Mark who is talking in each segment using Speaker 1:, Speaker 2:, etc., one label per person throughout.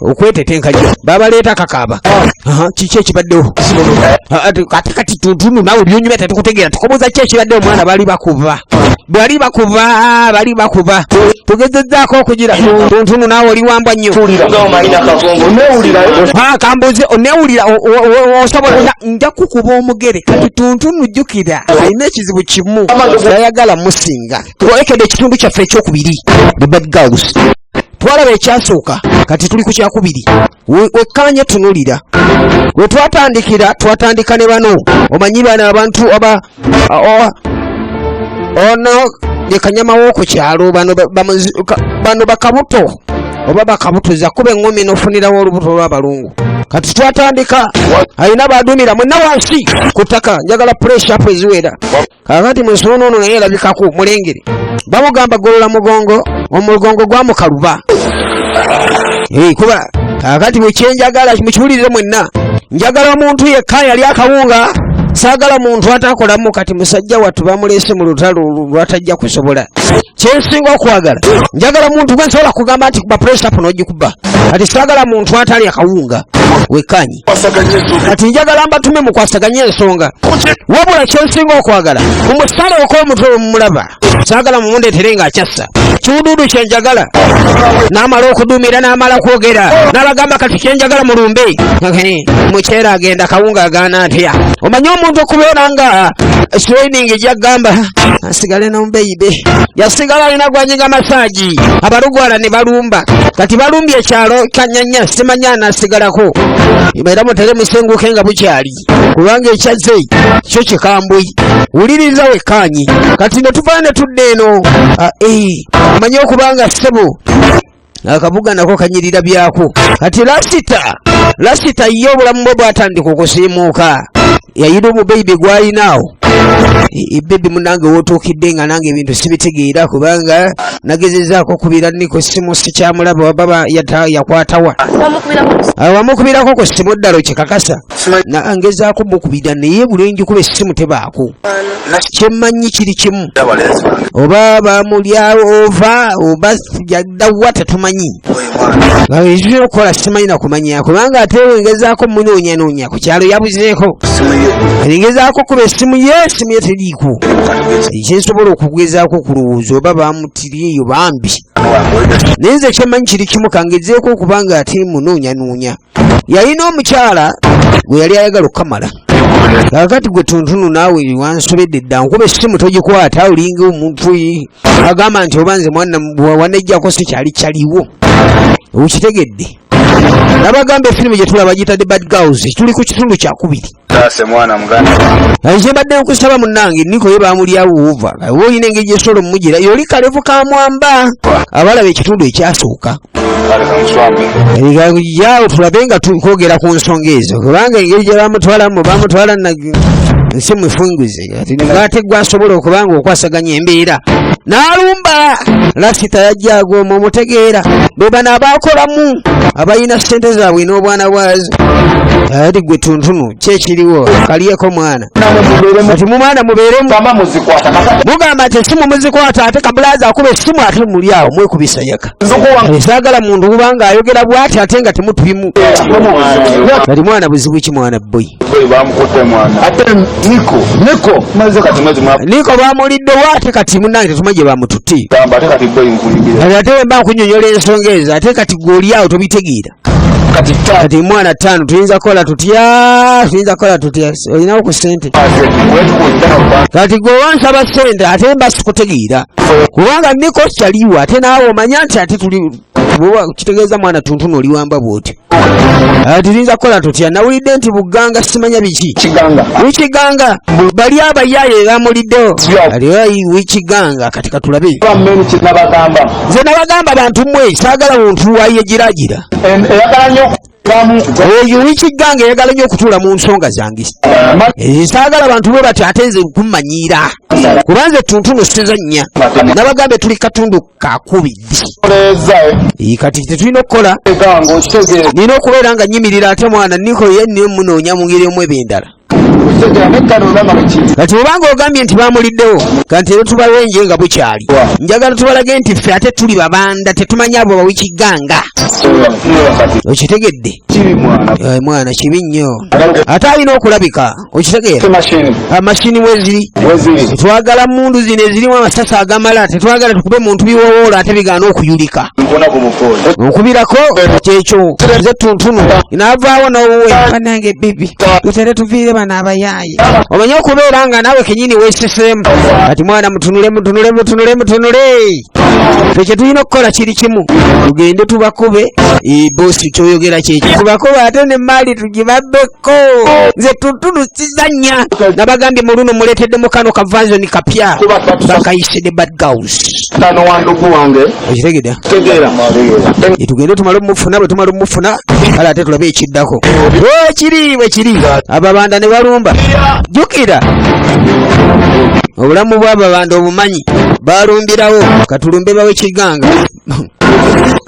Speaker 1: okwetetenka nnyo babaleeta kakaba kiki ekibaddewo kati tuntunu nawe byonyuma tetukutegeera tukoboza ki ekibaddewo omwana bali bakuba tugezezzaako okugira tuntunu nawe oli wambwa nnyo kambuze onewulira osobola nja kukuba omugere kati tuntunu jjukira alina ekizibu kimu yayagala musinga twolekedde ekitundu kyaffe ekyokubiri the bad girls twalaba ekyasooka kati tuli ku kyakubiri wekkanye tunulira we twatandika ne bano omanyi bano abantu ono ye kanyama w'oku kyalo bano bakabuto oba bakabutuza kuba eŋŋumi n'ofunirawo olubuto lw'abalungu kati twatandika alina badumira mwenna wansi ku ttaka njagala pureshapu eziwera kakati musono ono naye erabikaku mulengere bamugamba golola mugongo omugongo gwamukaluba kuba kakati bwekyenjagala mukiwulirire mwenna njagala omuntu yekka yali akawunga saagala muntu atakolamu kati musajja wattu bamulese mu lutalo lwatajja kusobola kyensinga okwagala njagala muntu gwe nsobola kugamba nti kuba pureshapu n'ogikuba kati saagala muntu atali akawunga wekkanyi kati njagala mbatume mukwasaganye ensonga wabula kyensinga okwagala mumusaleeko omutwe omumulaba saagala mumundeetere ng'akyassa kiwuduudu kyenjagala n'amala okudumira n'amala kwogera n'abagamba kati kyenjagala mulumbe mukyera agenda kawunga agaana atya omanyi omuntu okubeera nga training egyagamba asigale nomubeibe yasigala alina gwanyiga masaaji abalugwala ne balumba kati balumbye ekyalo kanyanya simanya anasigalako era mutere musenguke nga bukyali kubanga ekyazze kyo kikambwe wuliriza wekkanyi kati ne tuvaa ne tudde eno omanyi okubanga ssebo akabuga nako kanyirira byako kati lasita ye obulamu bwe bwatandika okusiimuuka yayina omubeibe gwalinawo ebbebi munange wotuukidde nga nange ebintu sibitegeera kubanga nagezezaako okubira niko simu sikyamulaba wababa yakwatawa wamukubirako ku simu ddalo kikakasa nangezaako mukubira naye bulengi kuba essimu tebaako kyemmanyi kiri kimu oba bamulyawo ova oba yaddawa tetumanyi ekitera okukola simanyi nakumanya kubanga ate wengezaako munoonyanoonya ku kyalo yabuzeeko ngezaako kuba essimu ye teriiko ekyensobola okugezaako okulowooza oba bamutiri eyo bambi naye nze kyemmanyi kiri kimu kangezeeko okubanga ate munoonyanoonya yalina omukyala gwe yali ayagala okukamala kakati gwe tuntunu naawe wansobedde dda nkuba essimu togikwata olinga omuntu agamba nti oba nze mwana wanejjako sikyali kyaliwo okitegedde nabagamba efirimu gye tulaba giyita the bad girls tuli ku kitundu kyakubiri kyembadde nkusaba munnange niko ye bamulyawo uva oba olina engeri gyesobola omumugira yoli kalevu ka mwamba abalaba ekitundu ekyasooka yawo tulabe nga twogera ku nsonga ezo kubanga engeri gye bamutwala nsi mufunguze ngate gwasobola okubanga okwasaganya embeera n'alumba lasita yajja agoma omutegeera be bano abakolamu abalina ssente zaabwe n'obwana bwazo ati gwe tuntunu kyekiriwo kalyeko mwana ati mumwana mubeeremu mugamba ati essimu muzikwata ate kabulaza akuba essimu ate muli awo mwekubisa yaka saagala muntu kubanga ayogera bwati ate nga temutubimu kati mwana buzibu ki mwana boy niko bamulidde wate kati munange tetumanyi gye bamututte ate wemba nkunyonyola ensonga ezo ate kati gw'oliawo tobitegeera kati mwana ttaano tuyinza kola tutya olinawo ku ssente kati gwe wansaba ssente ate mba sikutegeera kubanga niko kyaliwo ate naawe omanya nti ate kitegeeza mwana tuntunu oliwamba bw'otyo tuyinza kola tutya nawulidde nti buganga simanya biki wikiganga bali abayaaye bamuliddewo wikiganga kati katulabe nze nabagamba bantu mmwe saagala muntu wayegiragira oyo wikiganga eyagala nnyo okutuula mu nsonga zange saagala abantu bwe bati ate nze kummanyiira kuba nze tuntunu sizannya nabagambe tuli katundu kakubiri kati tetulina okukola nina okubeera nga nyimirira ate mwana niko ye niyo munoonya mu ngeri emu eba endala kati obanga ogambye nti bamuliddewo kanti era tubawenje nga bukyali njagala tubalage nti ffe ate tuli babanda tetumanya abo bawikiganga okitegedde mwana kibi nnyo ate alina okulabika okitegeera amashini weziri tetwagala mundu zino ezirimu amasasi agamala tetwagala tukube muntu biwowoola ate bigaana okuyulika okubirako kyekyo nze tuntunu naavaawo n'obuwe banange bibi tutere tuviire bano abayaaye omanye okubeera nga naawe kenyini weeseseemu kati mwana mutunule ekyo tulina okukola kiri kimu tugende tubakube boosi kyoyogera kyekyo tubakube ate ne maali tugibabbeko nze tuntunu sizanya nabagambye mu luno muleeteddemu kano kavanzoni kapya bakayise the bad girls okitegedde tugende tumale omufuna bwe tumale omufuna kale ate tulabe ekiddako bwekiri ababanda ne balumba jjukira obulamu bw'ababanda obumanyi balumbirawo katulumbe bawe kiganga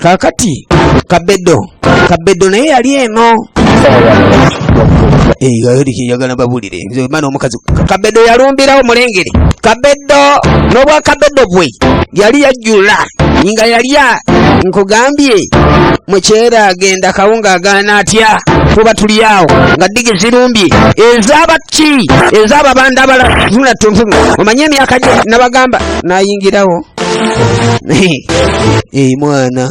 Speaker 1: kakati kabeddo naye yali eno yagala babulire mana omukazi kabeddo yalumbirawo mulengere kabeddo n'obwa kabeddo bwe yali yajjula nga yalya nkugambye mukyera agenda kawunga agaana atya kuba tuli awo nga dige zirumbye ez'abaki ez'ababanda abala zuna tuntunu omanye emyaka gye nabagamba nayingirawo mwana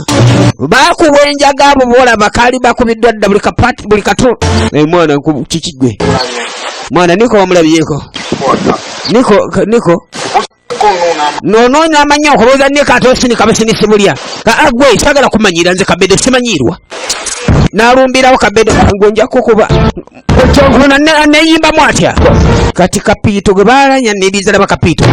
Speaker 1: bakuwa enjaga abo boolaba kaali bakubiddwa dda buli katu mwana kikigwe mwana niko wamulabyeko niko nononya amanya okubuuza niko ate osinika basinisibulya gwe sagala kumanyira nze kabeddo simanyirwa nalumbirawo kabeddo ngonja kukuba neyimbamu atya kati kapiito gwe balanyaniriza laba kapiito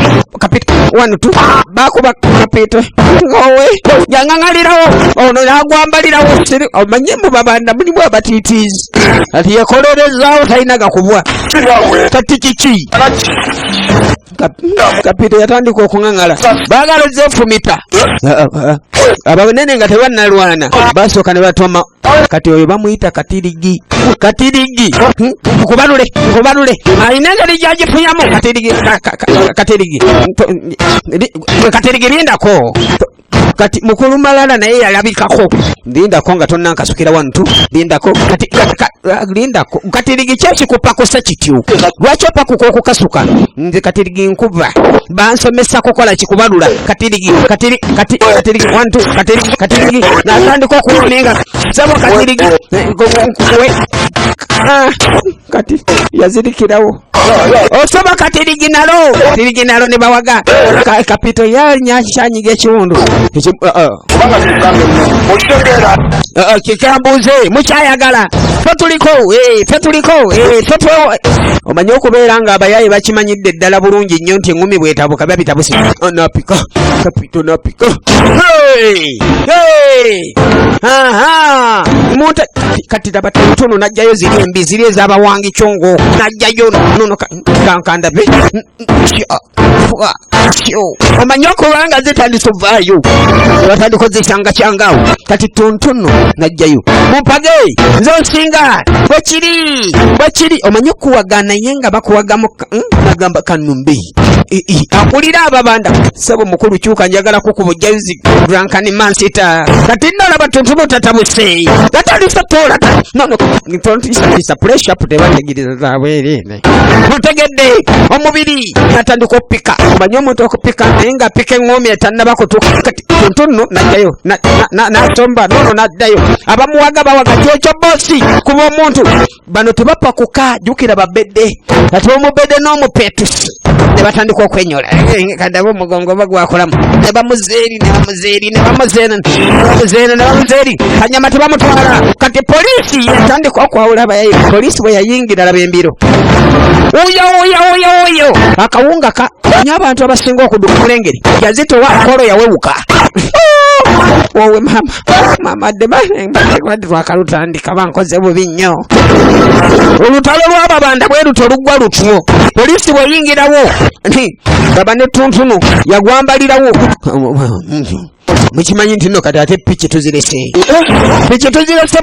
Speaker 1: wano tu bakuba kapiito ngowe yangangalirawo ono nagwambalirawo omanye mu babanda mulimu abatiitiizi kati yakolerezaawo talina gakubwa kati kiki kapiito yatandika okungangala baagala zefumita abanene nga tebannalwana basooka ne batoma kati oyo bamuyita katirigi nkubalule alina engeri gyagifunyamu katirigi lindako kati mukulu malala naye yalabikako lindako nga tonna nkasukira wantu lindako katirigi kyekikupakusa kityo lwaki opakuka okukasuka nze katirigi nkuba bansomesa kukola kikubalula katirigi wantu katirigi natandika okuninga sabo katirigi kati yazirikirawo osoba katirigi nalo ne bawaga kapito yanyashanyiga ekiwundu kikambuze mukyayagala fetuliko omanye okubeera nga abayaye bakimanyidde ddala bulungi nnyo nti engumi bwetabuka biba bitabusi napika kapito napika kati tabatutunu najjayo ziri embi ziri ez'abawangi kyongo najjayo nono kankandabe omanye okubanga zitandise ovaayo batandika ozisanga kyangawo kati tuntunu najjayo mumpage nze onsinga bwekiri omanye okuwaga naye nga bakuwagamu nagamba kanumbe akulira ababanda sabo mukulu kyuka njagala kukuba ojjayo zidrankani mansita kati nalaba tuntunu tatabuse tatandisa tola nono tontisa pressure tebategiriza zabwerene mutegedde omubiri natandika opika omanye omuntu okupika naye nga pika engoomi etannaba kutuuka kati tuntunu najjayo natomba nono naddayo abamuwaga bawaga kyekyo bosi kuba omuntu bano tebapakuka jukira babedde kati omubedde n'omupetusi ne batandika okwenyola kadaba omugongo bagwakolamu ne bamuzeeri kanyama tebamutwala kati polisi yatandika okwawula abayayi polisi bwe yayingira laba embiro uyo akawunga nyo abantu abasinga okuduka mulengeri yazitowa akolo yawewuka wowe mama debadde twakalutandika bankoze bubi nnyo olutalo lw'ababanda bwe luto luggwa lutwo polisi bweyingirawo baba ne tuntunu yagwambalirawo mukimanyi nti nno kati ate piki tuzirese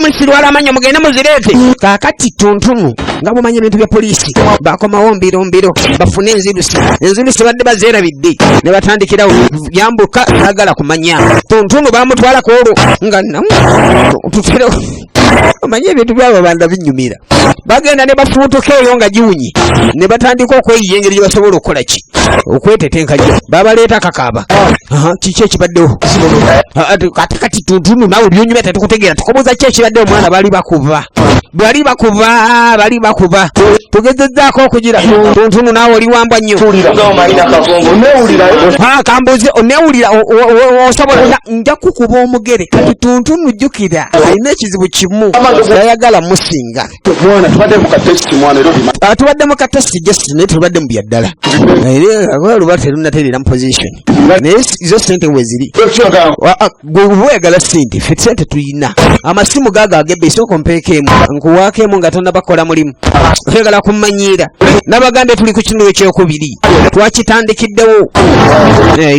Speaker 1: musirwala amanyo mugende muzireete kaakati Tuntunu nga mumanyi ebintu bya poliisi bakomawo mbiro bafune enzirusi badde bazeerabidde ne batandikirawo yambuka tagala kumanya Tuntunu bamutwalako olwo nga tutera omanyi ebintu byabo banda binyumira bagenda ne bafuutuka eyo nga giwunyi ne batandika okweyiya engeri gye basobola okukola ki okwetetenkajja babaleeta kakaaba kiki ekibaddewo kati Tuntunu nawe byonyumya tetukutegeera tukubuuza ki ekibaddewo omwana bali bakuba tugezezzaako okugira Tuntunu naawe oli wambwa nnyo kambuuze oneewulira osobola nja kukuba omugere kati Tuntunu jjukira alina ekizibu kimu yayagala musinga tubadde mu katesiti just naye tubadde mu bya ddala oluba terunatereera mu position naye zo sente weziri gwe weyagala sente fe sente tuyina amasimu gaaga agebbe isoko mpeekeemu nkuwaako nga tonnabakola mulimu oyagala kummanyiira n'abagambe tuli ku kitundu ekyokubiri twakitandikiddewo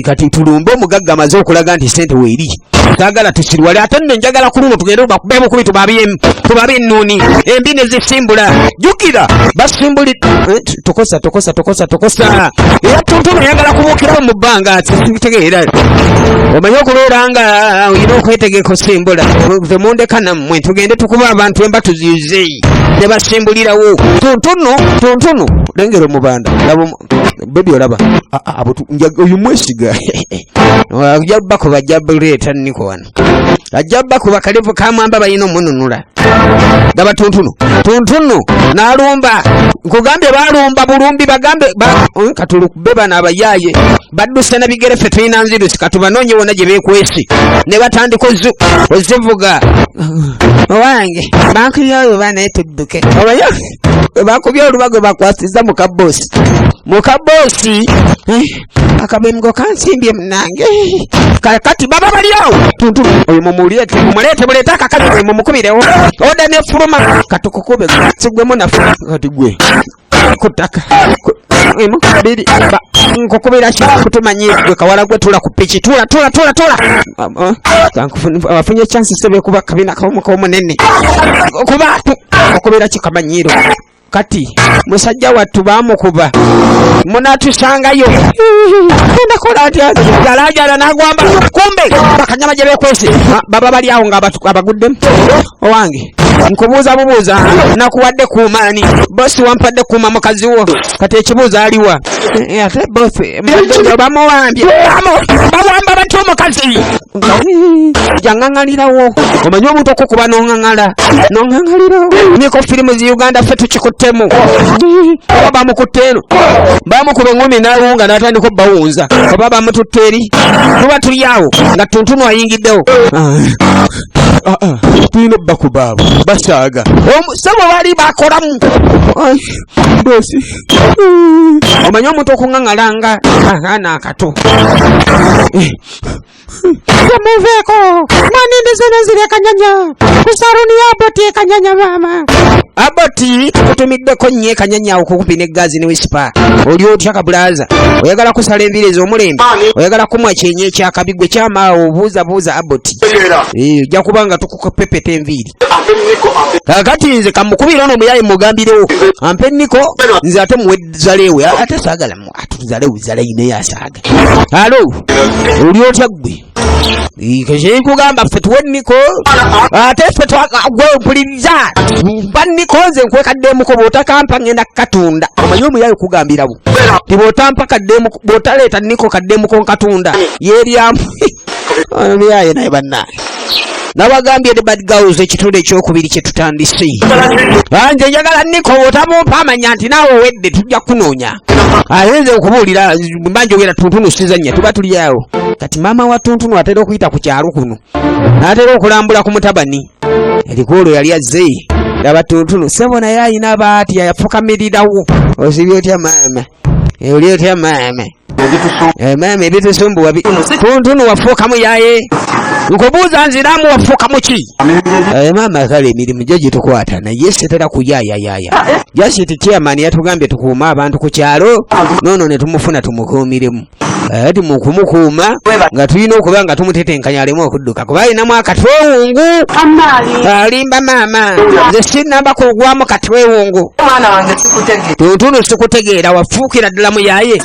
Speaker 1: kati tulumbe omugagga amaze okulaga nti sente weeri kaagala tusirwale ate nno njagala ku luno tugende bakubeemu kubi tubabe ennuuni embi ne zisimbula jjukira basimbuli tokosa era Tuntunu yagala kubuukirawo mu bbanga sitegeera omanye okubeera nga olina okwetegeka osimbula temundeka nammwe tugende tukuba abantu emba tuzize ne basimbulirawo Tuntunu lengera omubanda bebi olaba oyu mwesiga ajja bakuba ajja buleeta nniko wano ajja bakuba kalevu kamwamba balina omununula gaba Tuntunu n'alumba nkugambye balumba bulumbi bagambe katulukube bano abayaaye badduse na bigere ffe tulina nzirusi katubanoonye wonna gye beekwesi ne batandika ozivuga owange bankubyayo banaye tudduke obaya bakubya olubago bakwasiza mukaboosi akabengo kansimbye munange kati baba baliawo Tuntunu oyo mumuleete muleete akakazi mumukubirewo oda nefuluma katukukube sigwemu nafu kati gwe kutaka biri nkukubira ki kutumanyi gwe kawala gwe tula ku piki tula afunye chance sebe kuba kabina k'omunene kuba okubira ki kamanyiiro kati musajja wattu bamukuba munatusangayo ndakola atya jalajala nagwamba kumbe bakanyama gye beekwese baba bali awo nga abaguddemu owange nkubuuza bubuuza nakuwadde kumaani bosi wampadde kuma mukazi wo kati ekibuuza aliwa ate bosi bamuwambye bawamba batya omukazi jangangalirawo omanyi omuntu okukuba nongangalirawo niko firimu zi Uganda ffe tukikuttemu oba bamukutte bamukuba engumi n'alunga n'atandika obbawunza oba bamututte eri tuba tuli awo nga Tuntunu ayingiddewo tulina bakubabo basaaga sabo bali bakolamu bosi omanyi omuntu okuŋaŋalanga akaana akato yamuveeko mwanindi zino ziri ekanyanya kusaruni Aboti ekanyanya maama Aboti tukutumiddeko nnyo ekanyanya okukupi ne gazi ne wisipa oli otya kabulaza oyagala kusala enviiri ez'omulembe oyagala kumwa kyenye ekyakabigwe kyamaawo obuuzabuuza Aboti ojja kubanga tukukupepeta enviiri kakati nze kamukubira ono muyaye mugambirewo ampe niko nze ate muwezaleewe ate saagala zaleine yasaaga alo oli otya gwe kyenkugamba ffe tuwe niko ate ffe gwe mpuliriza mpa niko nze nkwekaddeemuko bw'otakampa ngenda kukatunda omanyi omuyaye okugambirawo ti bw'otaleeta niko kaddeemuko nkatunda yeeryamu omuyaye naye bannange nabagambye the bad girls ekitundu ekyokubiri kye tutandise nze njagala niko otamumpa amanya nti naawe owedde tujja kunoonya ayenze okubuulira mbanjogera Tuntunu sizanya tuba tuli awo kati maama wa Tuntunu atera okuyita ku kyalo kuno n'atera okulambula ku mutabani erikoolo yali azze yaba Tuntunu sebo naye ayina baatya yafukamirirawo osibye otya maama oli otya maama mama ebitusumbuwa Tuntunu wafuukamu yaye nkubuuza nziramu wafuukamu ki mama kale emirimu gyo gitukwata naye setera kuyaayayaya jasiti chairman yatugambye tukuuma abantu ku kyalo nono ne tumufuna tumukuumiremu ati mukumukuuma nga tulina okuba nga tumutetenkanya alemu okudduka kuba alinamu akatwewungu alimba mama nze sinamba kugwamu katwewungu Tuntunu sikutegeera wafuukira ddala mu yaye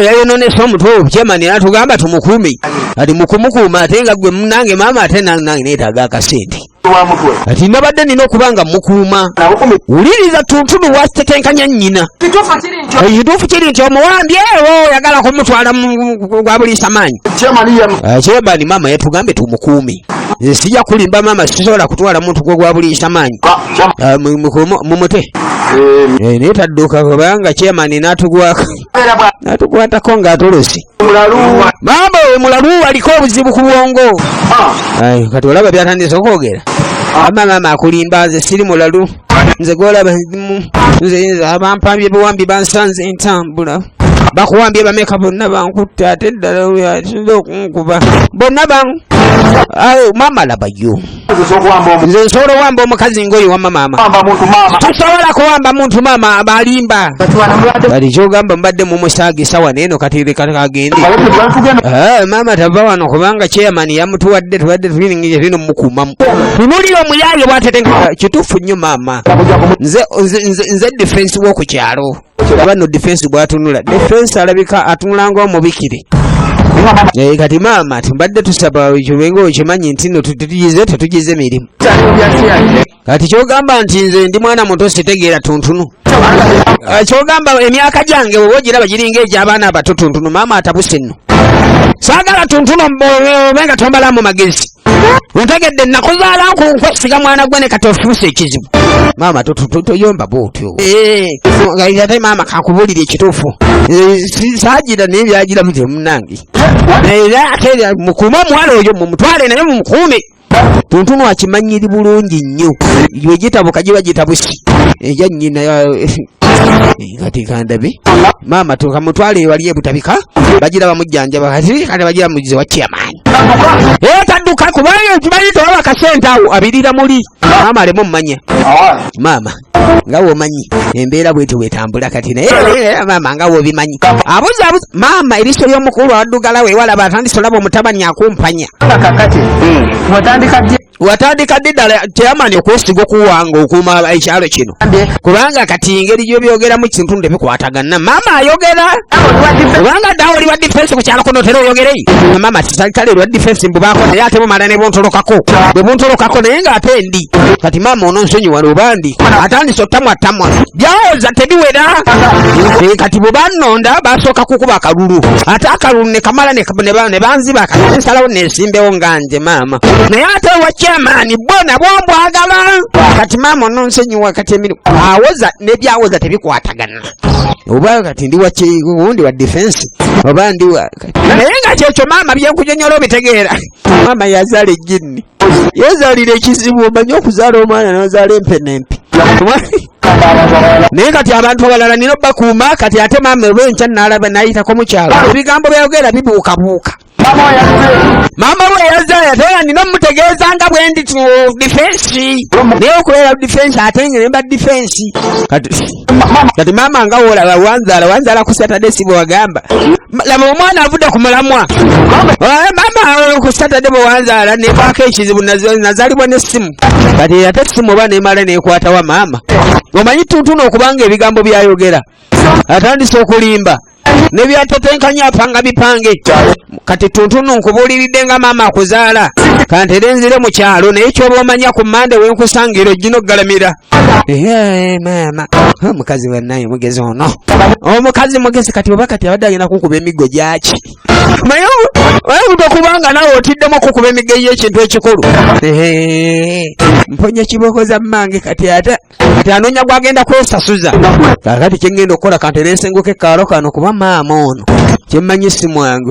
Speaker 1: yayononesa omutwe chairman yatugamba tumukuume ati mukumukuuma ate nga gwe munange mama ate nange neetaaga akasente ati nabadde nina okubanga mukuuma wuliriza Tuntunu watetenkanya nnyina ekituufu kiri nti omuwambye oyagala kumutwala gwa buliisa maanyi chairman mama yatugambe tumukuume nze sijja kulimba mama sisobola kutwala muntu gwa buliisa maanyi mumute naye tadduka kubanga chairman natukwatako ng'atolose mama we mulalu aliko obuzibu ku bwongo kati olaba byatandise okwogera mama akulimba nze siri mulalu nze golaba nze abampambye buwambi bansanze entambula bakuwambye bameka bonna bankutta ate ddala asinze okunkuba bonna mama labayo nze nsobola owamba omukazi ngoyo wamma mama tosobola kuwamba muntu mama balimba kati kyogamba mbadde mumusaagisa wano eno kati kagende mama tava wano kubanga chairman yamutuwadde tubadde tuliningije bino mukuumamu tunulira omuyaye bwatetenka kituufu nnyo mama nze defense w'okukyalo aba no defense bwatunula defense alabika atunulanga omubikire kati mama timbadde tusaba ekyobenga okimanyi nti no tetugize mirimu kati kyogamba nti nze ndi mwana muto sitegeera Tuntunu kyogamba emyaka gyange oba ogiraba giringa egy'abaana abato Tuntunu mama atabuse nno saagala Tuntunu obenga tombala mu magezi ontegedde nakuzaala nkwesiga mwana gwe ne kati ofuuse ekizibu mama toyomba bwotyo ate mama kakubulira ekituufu saagira naye byagiramu temunange ate mukuume omuwala oyo mumutwale naye mumukuume Tuntunu akimanyiri bulungi nnyo we gitabuka giba gitabusi eja nnyina kati kandabe mama tukamutwale wali ebutabika bagira bamujjanjaba kati bagira mugize wa chairman tadduka kubanga kimanyi toba kasente awo abirira muli mama alemu mmanya mama nga womanyi embeera bwete wetambula kati naye mama nga wobimanyi abuza mama eriso ly'omukulu addugala wewala batandise olaba omutabani akumpanya watandika ddi ddala chairman okwesiga okuwanga okuuma ekyalo kino kubanga kati engeri gy'obyogeramu kintu tebikwatagana mama ayogera kubanga ddawe oli wa defense ku kyalo kuno tera oyogerei mama kale lwa defense mbubaako naye ate mumala ne buntolokako bwe buntolokako naye ng'ate ndi kati mama ononsonyiwa lubandi atandise otamwatamwa byawoza tebiwera kati bwe bannonda basooka kukuba akalulu ate akalulu ne kamala ne banziba kati nsalawo nesimbewo nganje mama naye ate wa chairman bona bwombwagala kati mama ononsonyiwa kati emirimu awoza nebyawoza tebikwatagana oba kati ndi wundi wa defense oba ndi naye nga kyekyo mama byenkujonyola obitegeera mama yazaala ejjinni yazaalira ekizibu omanyi okuzaala omwana nozaala empenempi naye kati abantu abalala nina bakuuma kati ate mama olwenkya nalaba nayitako mukyalo ebigambo byayogera bibuukabuuka mama bwe yazaala tera nina mutegeezanga bwe ndi defensi naye okubeera defensi ate nga nemba defensi kati mama nga wolaba wanzaala ku Saturday si bwe wagamba laba omwana avudde ku mulamwa mama ku Saturday bwe wanzaala nefaako ekizibu nazaalibwa n'essimu kati ate essimu oba nemala nekwatawa mama omanyi Tuntunu okubanga ebigambo byayogera atandise okulimba nebyatetenkanya apanga bipange kati Tuntunu nkubuuliridde nga mama akuzaala kantere nzire mu kyalo naye kyoba omanya ku Mande wenkusangira ojjina okugalamira mama omukazi wannaye mugezi ono omukazi mugezi kati oba kati abadde agenda kukuba emiggo gyaki oyinza okubanga nawe otiddemu okukuba emiggo y'ekintu ekikulu mponya kiboko za mmange kati ate kati anoonya gwagenda kwesasuza kakati kyengenda okukola kantere nsenguka ekaalo kano kuba maama ono kyemmanyi si mwangu